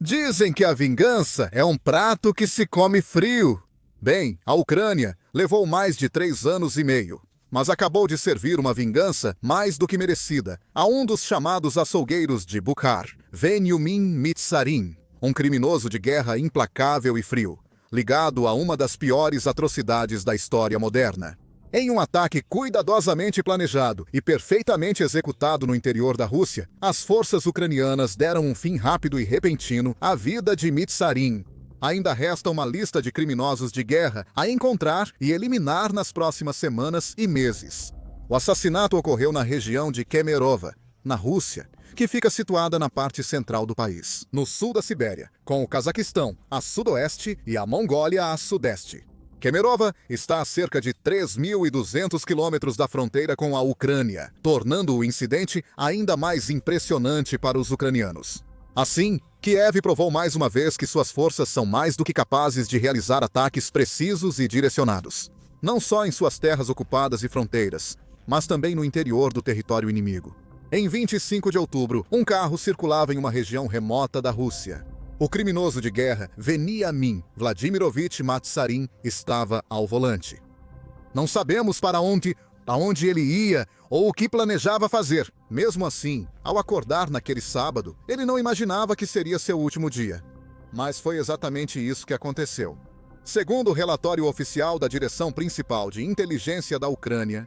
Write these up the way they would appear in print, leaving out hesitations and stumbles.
Dizem que a vingança é um prato que se come frio. Bem, a Ucrânia levou mais de 3 anos e meio, mas acabou de servir uma vingança mais do que merecida a um dos chamados açougueiros de Bukhar, Veniamin Mitsarin, um criminoso de guerra implacável e frio, ligado a uma das piores atrocidades da história moderna. Em um ataque cuidadosamente planejado e perfeitamente executado no interior da Rússia, as forças ucranianas deram um fim rápido e repentino à vida de Mitsarin. Ainda resta uma lista de criminosos de guerra a encontrar e eliminar nas próximas semanas e meses. O assassinato ocorreu na região de Kemerovo, na Rússia, que fica situada na parte central do país, no sul da Sibéria, com o Cazaquistão a sudoeste e a Mongólia a sudeste. Kemerovo está a cerca de 3.200 quilômetros da fronteira com a Ucrânia, tornando o incidente ainda mais impressionante para os ucranianos. Assim, Kiev provou mais uma vez que suas forças são mais do que capazes de realizar ataques precisos e direcionados, não só em suas terras ocupadas e fronteiras, mas também no interior do território inimigo. Em 25 de outubro, um carro circulava em uma região remota da Rússia. O criminoso de guerra Veniamin Vladimirovich Matsarin estava ao volante. Não sabemos para onde ele ia ou o que planejava fazer. Mesmo assim, ao acordar naquele sábado, ele não imaginava que seria seu último dia. Mas foi exatamente isso que aconteceu. Segundo o relatório oficial da Direção Principal de Inteligência da Ucrânia,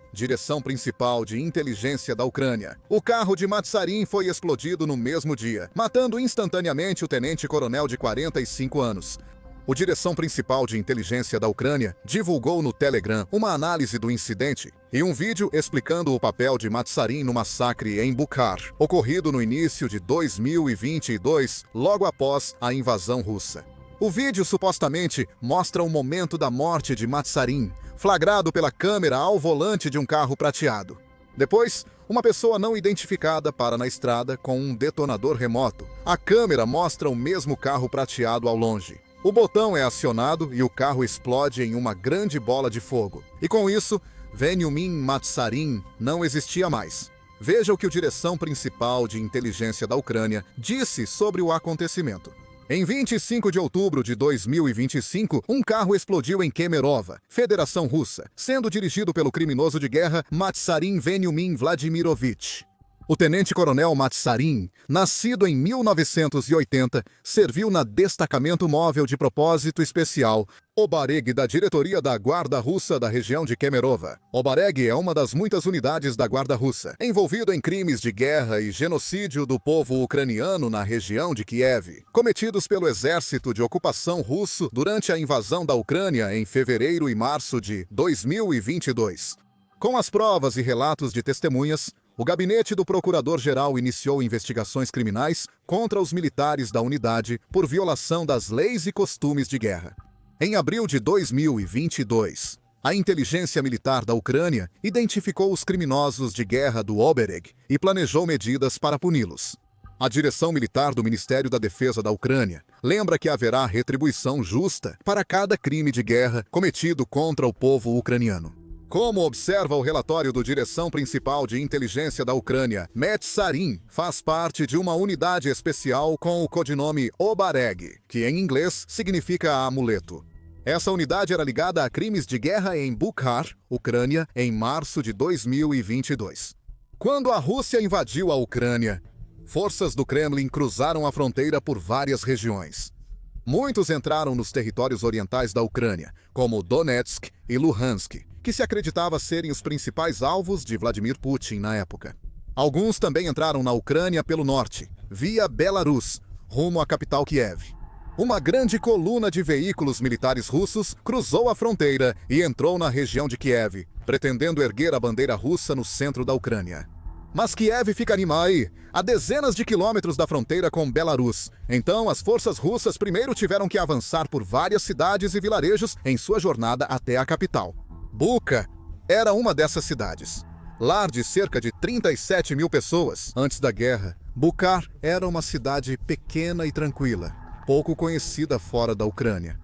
o carro de Matsarin foi explodido no mesmo dia, matando instantaneamente o tenente-coronel de 45 anos. O Direção Principal de Inteligência da Ucrânia divulgou no Telegram uma análise do incidente e um vídeo explicando o papel de Matsarin no massacre em Bukhar, ocorrido no início de 2022, logo após a invasão russa. O vídeo supostamente mostra o momento da morte de Matsarin, flagrado pela câmera ao volante de um carro prateado. Depois, uma pessoa não identificada para na estrada com um detonador remoto. A câmera mostra o mesmo carro prateado ao longe. O botão é acionado e o carro explode em uma grande bola de fogo. E com isso, Veniamin Matsarin não existia mais. Veja o que o Direção Principal de Inteligência da Ucrânia disse sobre o acontecimento. Em 25 de outubro de 2025, um carro explodiu em Kemerovo, Federação Russa, sendo dirigido pelo criminoso de guerra Matsarin Veniamin Vladimirovich. O tenente-coronel Matsarin, nascido em 1980, serviu na Destacamento Móvel de Propósito Especial, Obareg, da diretoria da Guarda Russa da região de Kemerovo. Obareg é uma das muitas unidades da Guarda Russa, envolvido em crimes de guerra e genocídio do povo ucraniano na região de Kiev, cometidos pelo exército de ocupação russo durante a invasão da Ucrânia em fevereiro e março de 2022. Com as provas e relatos de testemunhas, o gabinete do procurador-geral iniciou investigações criminais contra os militares da unidade por violação das leis e costumes de guerra. Em abril de 2022, a inteligência militar da Ucrânia identificou os criminosos de guerra do Obereg e planejou medidas para puni-los. A direção militar do Ministério da Defesa da Ucrânia lembra que haverá retribuição justa para cada crime de guerra cometido contra o povo ucraniano. Como observa o relatório do Direção Principal de Inteligência da Ucrânia, Matsarin faz parte de uma unidade especial com o codinome Obareg, que em inglês significa amuleto. Essa unidade era ligada a crimes de guerra em Bukhar, Ucrânia, em março de 2022. Quando a Rússia invadiu a Ucrânia, forças do Kremlin cruzaram a fronteira por várias regiões. Muitos entraram nos territórios orientais da Ucrânia, como Donetsk e Luhansk, que se acreditava serem os principais alvos de Vladimir Putin na época. Alguns também entraram na Ucrânia pelo norte, via Belarus, rumo à capital Kiev. Uma grande coluna de veículos militares russos cruzou a fronteira e entrou na região de Kiev, pretendendo erguer a bandeira russa no centro da Ucrânia. Mas Kiev fica aí, a dezenas de quilômetros da fronteira com Belarus. Então, as forças russas primeiro tiveram que avançar por várias cidades e vilarejos em sua jornada até a capital. Bucha era uma dessas cidades. Lar de cerca de 37 mil pessoas. Antes da guerra, Bukhar era uma cidade pequena e tranquila, pouco conhecida fora da Ucrânia.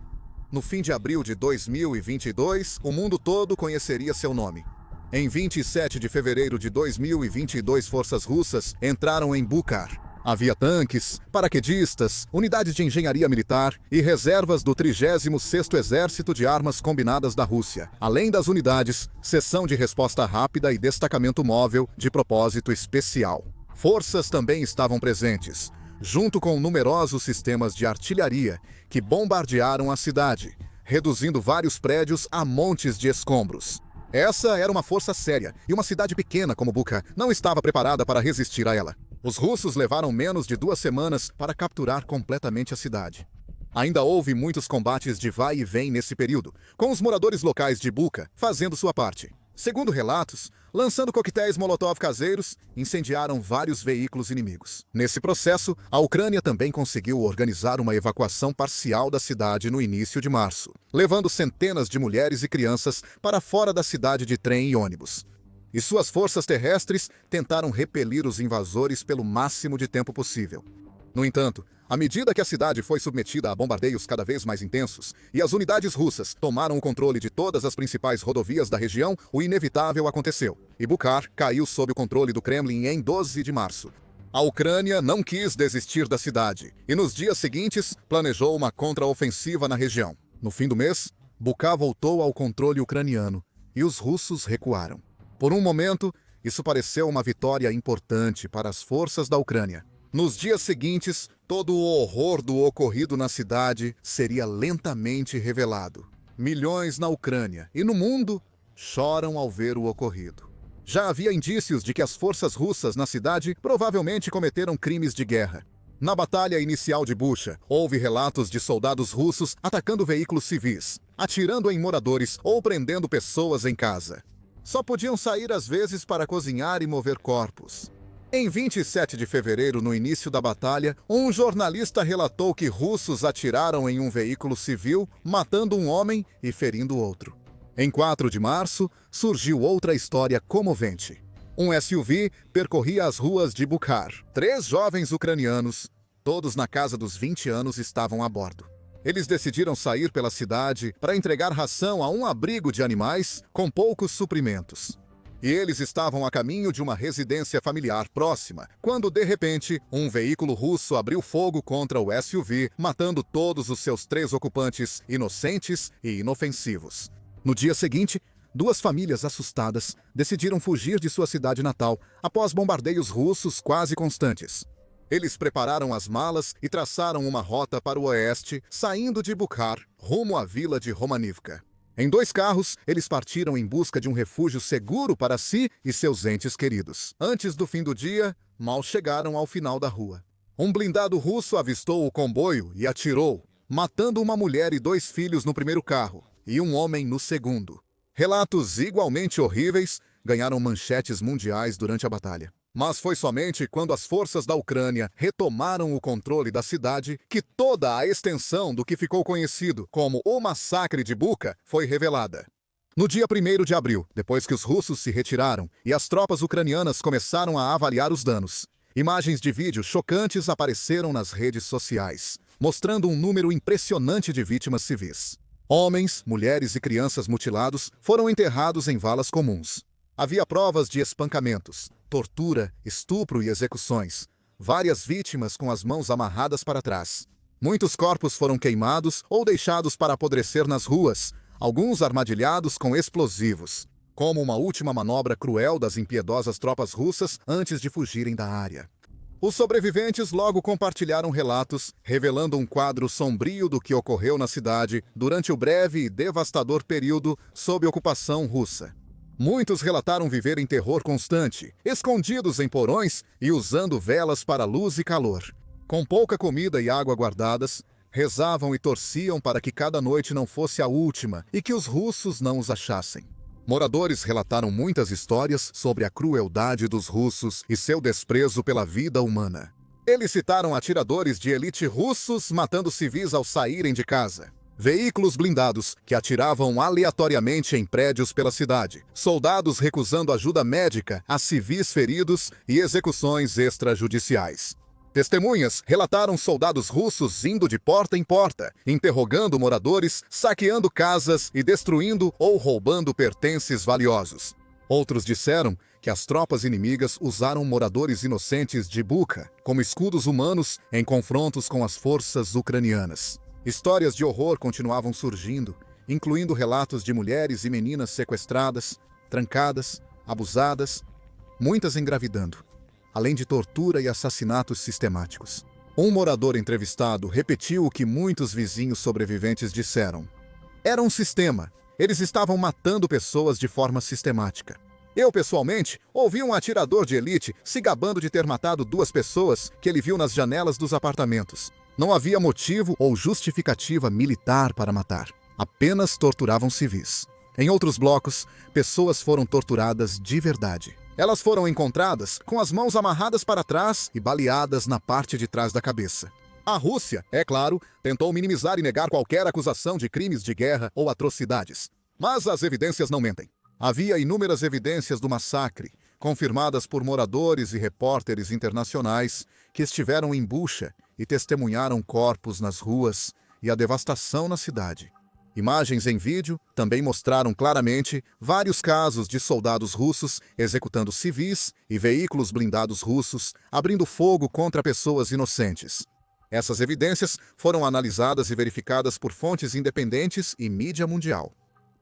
No fim de abril de 2022, o mundo todo conheceria seu nome. Em 27 de fevereiro de 2022, forças russas entraram em Bukhar. Havia tanques, paraquedistas, unidades de engenharia militar e reservas do 36º Exército de Armas Combinadas da Rússia, além das unidades, seção de resposta rápida e destacamento móvel de propósito especial. Forças também estavam presentes, junto com numerosos sistemas de artilharia que bombardearam a cidade, reduzindo vários prédios a montes de escombros. Essa era uma força séria, e uma cidade pequena como Bucha não estava preparada para resistir a ela. Os russos levaram menos de 2 semanas para capturar completamente a cidade. Ainda houve muitos combates de vai e vem nesse período, com os moradores locais de Bucha fazendo sua parte. Segundo relatos, lançando coquetéis Molotov caseiros, incendiaram vários veículos inimigos. Nesse processo, a Ucrânia também conseguiu organizar uma evacuação parcial da cidade no início de março, levando centenas de mulheres e crianças para fora da cidade de trem e ônibus. E suas forças terrestres tentaram repelir os invasores pelo máximo de tempo possível. No entanto, à medida que a cidade foi submetida a bombardeios cada vez mais intensos e as unidades russas tomaram o controle de todas as principais rodovias da região, o inevitável aconteceu, e Buchar caiu sob o controle do Kremlin em 12 de março. A Ucrânia não quis desistir da cidade e nos dias seguintes planejou uma contraofensiva na região. No fim do mês, Bucha voltou ao controle ucraniano e os russos recuaram. Por um momento, isso pareceu uma vitória importante para as forças da Ucrânia. Nos dias seguintes, todo o horror do ocorrido na cidade seria lentamente revelado. Milhões na Ucrânia e no mundo choram ao ver o ocorrido. Já havia indícios de que as forças russas na cidade provavelmente cometeram crimes de guerra. Na batalha inicial de Bucha, houve relatos de soldados russos atacando veículos civis, atirando em moradores ou prendendo pessoas em casa. Só podiam sair às vezes para cozinhar e mover corpos. Em 27 de fevereiro, no início da batalha, um jornalista relatou que russos atiraram em um veículo civil, matando um homem e ferindo outro. Em 4 de março, surgiu outra história comovente. Um SUV percorria as ruas de Buchar. 3 jovens ucranianos, todos na casa dos 20 anos, estavam a bordo. Eles decidiram sair pela cidade para entregar ração a um abrigo de animais com poucos suprimentos. E eles estavam a caminho de uma residência familiar próxima, quando, de repente, um veículo russo abriu fogo contra o SUV, matando todos os seus 3 ocupantes inocentes e inofensivos. No dia seguinte, 2 famílias assustadas decidiram fugir de sua cidade natal após bombardeios russos quase constantes. Eles prepararam as malas e traçaram uma rota para o oeste, saindo de Buchar, rumo à vila de Romanivka. Em 2 carros, eles partiram em busca de um refúgio seguro para si e seus entes queridos. Antes do fim do dia, mal chegaram ao final da rua. Um blindado russo avistou o comboio e atirou, matando uma mulher e 2 filhos no primeiro carro, e um homem no segundo. Relatos igualmente horríveis ganharam manchetes mundiais durante a batalha. Mas foi somente quando as forças da Ucrânia retomaram o controle da cidade que toda a extensão do que ficou conhecido como o Massacre de Bucha foi revelada. No dia 1º de abril, depois que os russos se retiraram e as tropas ucranianas começaram a avaliar os danos, imagens de vídeo chocantes apareceram nas redes sociais, mostrando um número impressionante de vítimas civis. Homens, mulheres e crianças mutilados foram enterrados em valas comuns. Havia provas de espancamentos, tortura, estupro e execuções. Várias vítimas com as mãos amarradas para trás. Muitos corpos foram queimados ou deixados para apodrecer nas ruas, alguns armadilhados com explosivos, como uma última manobra cruel das impiedosas tropas russas antes de fugirem da área. Os sobreviventes logo compartilharam relatos, revelando um quadro sombrio do que ocorreu na cidade durante o breve e devastador período sob ocupação russa. Muitos relataram viver em terror constante, escondidos em porões e usando velas para luz e calor. Com pouca comida e água guardadas, rezavam e torciam para que cada noite não fosse a última e que os russos não os achassem. Moradores relataram muitas histórias sobre a crueldade dos russos e seu desprezo pela vida humana. Eles citaram atiradores de elite russos matando civis ao saírem de casa. Veículos blindados que atiravam aleatoriamente em prédios pela cidade, soldados recusando ajuda médica a civis feridos e execuções extrajudiciais. Testemunhas relataram soldados russos indo de porta em porta, interrogando moradores, saqueando casas e destruindo ou roubando pertences valiosos. Outros disseram que as tropas inimigas usaram moradores inocentes de Bucha como escudos humanos em confrontos com as forças ucranianas. Histórias de horror continuavam surgindo, incluindo relatos de mulheres e meninas sequestradas, trancadas, abusadas, muitas engravidando, além de tortura e assassinatos sistemáticos. Um morador entrevistado repetiu o que muitos vizinhos sobreviventes disseram. Era um sistema. Eles estavam matando pessoas de forma sistemática. Eu, pessoalmente, ouvi um atirador de elite se gabando de ter matado 2 pessoas que ele viu nas janelas dos apartamentos. Não havia motivo ou justificativa militar para matar. Apenas torturavam civis. Em outros blocos, pessoas foram torturadas de verdade. Elas foram encontradas com as mãos amarradas para trás e baleadas na parte de trás da cabeça. A Rússia, é claro, tentou minimizar e negar qualquer acusação de crimes de guerra ou atrocidades. Mas as evidências não mentem. Havia inúmeras evidências do massacre, confirmadas por moradores e repórteres internacionais que estiveram em Bucha e testemunharam corpos nas ruas e a devastação na cidade. Imagens em vídeo também mostraram claramente vários casos de soldados russos executando civis e veículos blindados russos abrindo fogo contra pessoas inocentes. Essas evidências foram analisadas e verificadas por fontes independentes e mídia mundial.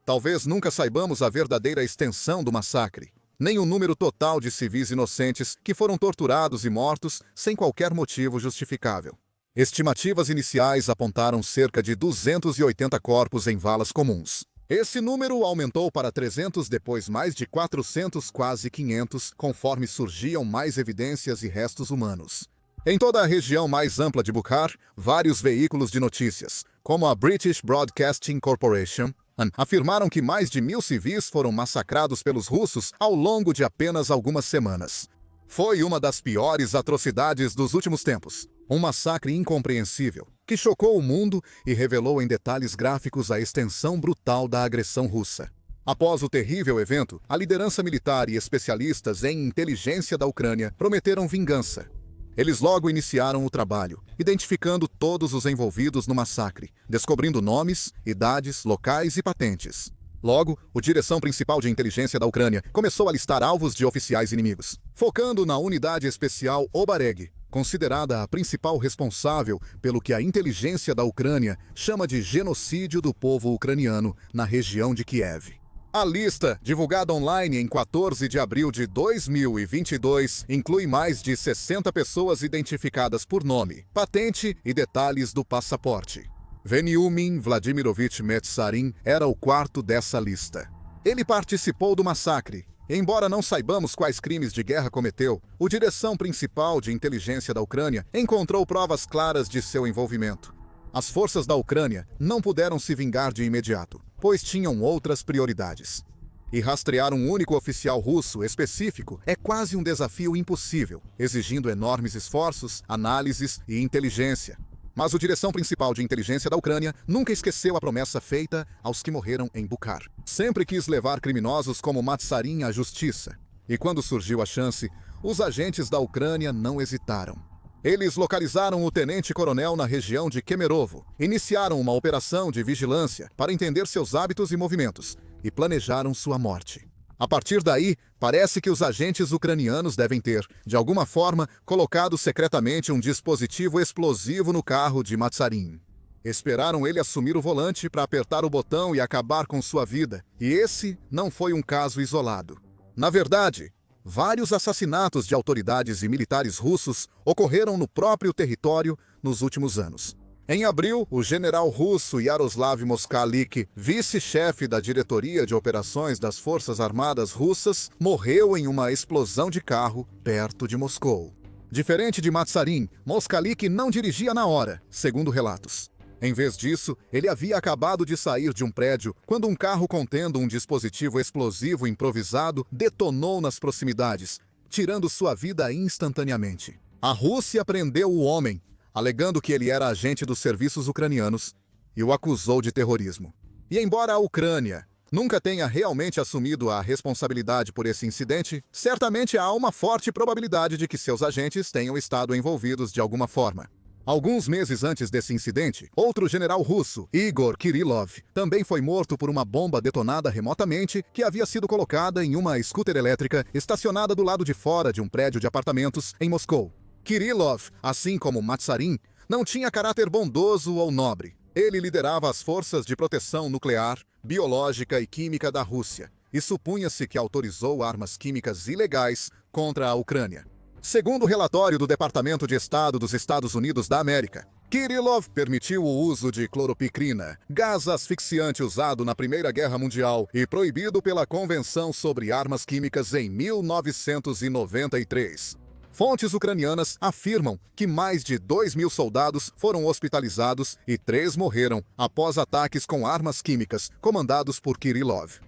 Talvez nunca saibamos a verdadeira extensão do massacre, nem o número total de civis inocentes que foram torturados e mortos sem qualquer motivo justificável. Estimativas iniciais apontaram cerca de 280 corpos em valas comuns. Esse número aumentou para 300, depois mais de 400, quase 500, conforme surgiam mais evidências e restos humanos. Em toda a região mais ampla de Bukhar, vários veículos de notícias, como a British Broadcasting Corporation, afirmaram que mais de 1.000 civis foram massacrados pelos russos ao longo de apenas algumas semanas. Foi uma das piores atrocidades dos últimos tempos. Um massacre incompreensível, que chocou o mundo e revelou em detalhes gráficos a extensão brutal da agressão russa. Após o terrível evento, a liderança militar e especialistas em inteligência da Ucrânia prometeram vingança. Eles logo iniciaram o trabalho, identificando todos os envolvidos no massacre, descobrindo nomes, idades, locais e patentes. Logo, a Direção Principal de Inteligência da Ucrânia começou a listar alvos de oficiais inimigos, focando na unidade especial Obareg, considerada a principal responsável pelo que a inteligência da Ucrânia chama de genocídio do povo ucraniano na região de Kiev. A lista, divulgada online em 14 de abril de 2022, inclui mais de 60 pessoas identificadas por nome, patente e detalhes do passaporte. Veniamin Vladimirovich Metsarin era o 4º dessa lista. Ele participou do massacre. Embora não saibamos quais crimes de guerra cometeu, a Direção Principal de Inteligência da Ucrânia encontrou provas claras de seu envolvimento. As forças da Ucrânia não puderam se vingar de imediato, pois tinham outras prioridades. E rastrear um único oficial russo específico é quase um desafio impossível, exigindo enormes esforços, análises e inteligência. Mas a Direção Principal de Inteligência da Ucrânia nunca esqueceu a promessa feita aos que morreram em Bukhar. Sempre quis levar criminosos como Matsarin à justiça. E quando surgiu a chance, os agentes da Ucrânia não hesitaram. Eles localizaram o tenente-coronel na região de Kemerovo, iniciaram uma operação de vigilância para entender seus hábitos e movimentos, e planejaram sua morte. A partir daí, parece que os agentes ucranianos devem ter, de alguma forma, colocado secretamente um dispositivo explosivo no carro de Matsarin. Esperaram ele assumir o volante para apertar o botão e acabar com sua vida, e esse não foi um caso isolado. Na verdade, vários assassinatos de autoridades e militares russos ocorreram no próprio território nos últimos anos. Em abril, o general russo Yaroslav Moskalik, vice-chefe da Diretoria de Operações das Forças Armadas Russas, morreu em uma explosão de carro perto de Moscou. Diferente de Matsarin, Moskalik não dirigia na hora, segundo relatos. Em vez disso, ele havia acabado de sair de um prédio quando um carro contendo um dispositivo explosivo improvisado detonou nas proximidades, tirando sua vida instantaneamente. A Rússia prendeu o homem, alegando que ele era agente dos serviços ucranianos, e o acusou de terrorismo. E embora a Ucrânia nunca tenha realmente assumido a responsabilidade por esse incidente, certamente há uma forte probabilidade de que seus agentes tenham estado envolvidos de alguma forma. Alguns meses antes desse incidente, outro general russo, Igor Kirillov, também foi morto por uma bomba detonada remotamente que havia sido colocada em uma scooter elétrica estacionada do lado de fora de um prédio de apartamentos em Moscou. Kirillov, assim como Matsarin, não tinha caráter bondoso ou nobre. Ele liderava as forças de proteção nuclear, biológica e química da Rússia, e supunha-se que autorizou armas químicas ilegais contra a Ucrânia. Segundo o relatório do Departamento de Estado dos Estados Unidos da América, Kirillov permitiu o uso de cloropicrina, gás asfixiante usado na Primeira Guerra Mundial e proibido pela Convenção sobre Armas Químicas em 1993. Fontes ucranianas afirmam que mais de 2.000 soldados foram hospitalizados e 3 morreram após ataques com armas químicas comandados por Kirillov.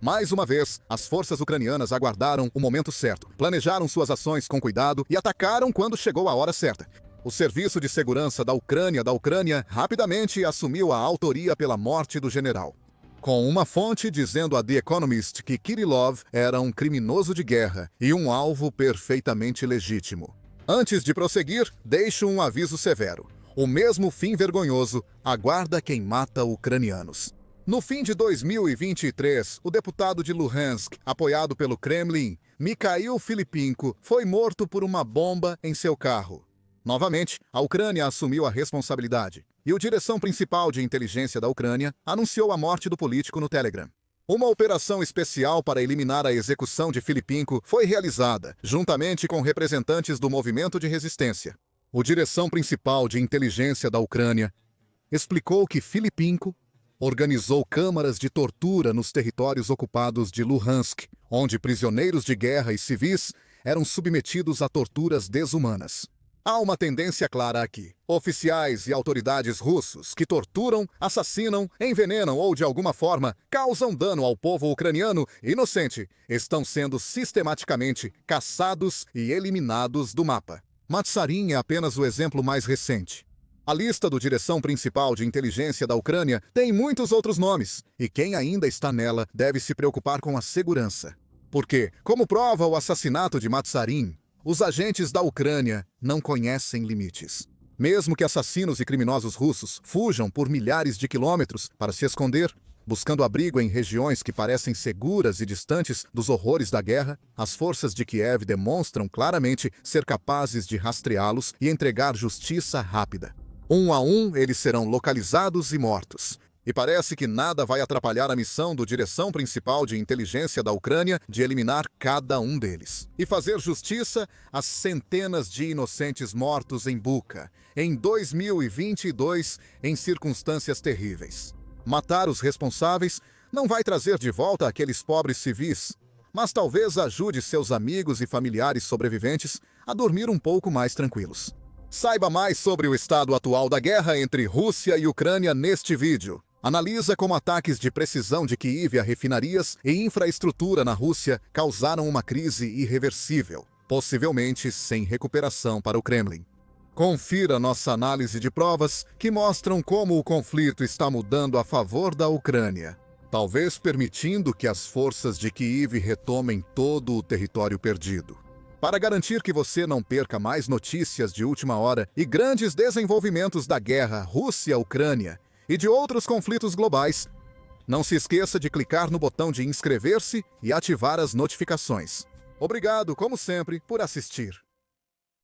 Mais uma vez, as forças ucranianas aguardaram o momento certo, planejaram suas ações com cuidado e atacaram quando chegou a hora certa. O Serviço de Segurança da Ucrânia rapidamente assumiu a autoria pela morte do general, com uma fonte dizendo a The Economist que Kirillov era um criminoso de guerra e um alvo perfeitamente legítimo. Antes de prosseguir, deixo um aviso severo. O mesmo fim vergonhoso aguarda quem mata ucranianos. No fim de 2023, o deputado de Luhansk, apoiado pelo Kremlin, Mikhail Filipinko, foi morto por uma bomba em seu carro. Novamente, a Ucrânia assumiu a responsabilidade, e a direção principal de inteligência da Ucrânia anunciou a morte do político no Telegram. Uma operação especial para eliminar a execução de Filipinko foi realizada, juntamente com representantes do movimento de resistência. A direção principal de inteligência da Ucrânia explicou que Filipinko organizou câmaras de tortura nos territórios ocupados de Luhansk, onde prisioneiros de guerra e civis eram submetidos a torturas desumanas. Há uma tendência clara aqui. Oficiais e autoridades russos que torturam, assassinam, envenenam ou de alguma forma causam dano ao povo ucraniano inocente estão sendo sistematicamente caçados e eliminados do mapa. Matsarin é apenas o exemplo mais recente. A lista do Direção Principal de Inteligência da Ucrânia tem muitos outros nomes, e quem ainda está nela deve se preocupar com a segurança. Porque, como prova o assassinato de Matsarin, os agentes da Ucrânia não conhecem limites. Mesmo que assassinos e criminosos russos fujam por milhares de quilômetros para se esconder, buscando abrigo em regiões que parecem seguras e distantes dos horrores da guerra, as forças de Kiev demonstram claramente ser capazes de rastreá-los e entregar justiça rápida. Um a um, eles serão localizados e mortos. E parece que nada vai atrapalhar a missão do Direção Principal de Inteligência da Ucrânia de eliminar cada um deles. E fazer justiça às centenas de inocentes mortos em Bucha, em 2022, em circunstâncias terríveis. Matar os responsáveis não vai trazer de volta aqueles pobres civis, mas talvez ajude seus amigos e familiares sobreviventes a dormir um pouco mais tranquilos. Saiba mais sobre o estado atual da guerra entre Rússia e Ucrânia neste vídeo. Analisa como ataques de precisão de Kiev a refinarias e infraestrutura na Rússia causaram uma crise irreversível, possivelmente sem recuperação para o Kremlin. Confira nossa análise de provas que mostram como o conflito está mudando a favor da Ucrânia, talvez permitindo que as forças de Kiev retomem todo o território perdido. Para garantir que você não perca mais notícias de última hora e grandes desenvolvimentos da guerra Rússia-Ucrânia e de outros conflitos globais, não se esqueça de clicar no botão de inscrever-se e ativar as notificações. Obrigado, como sempre, por assistir.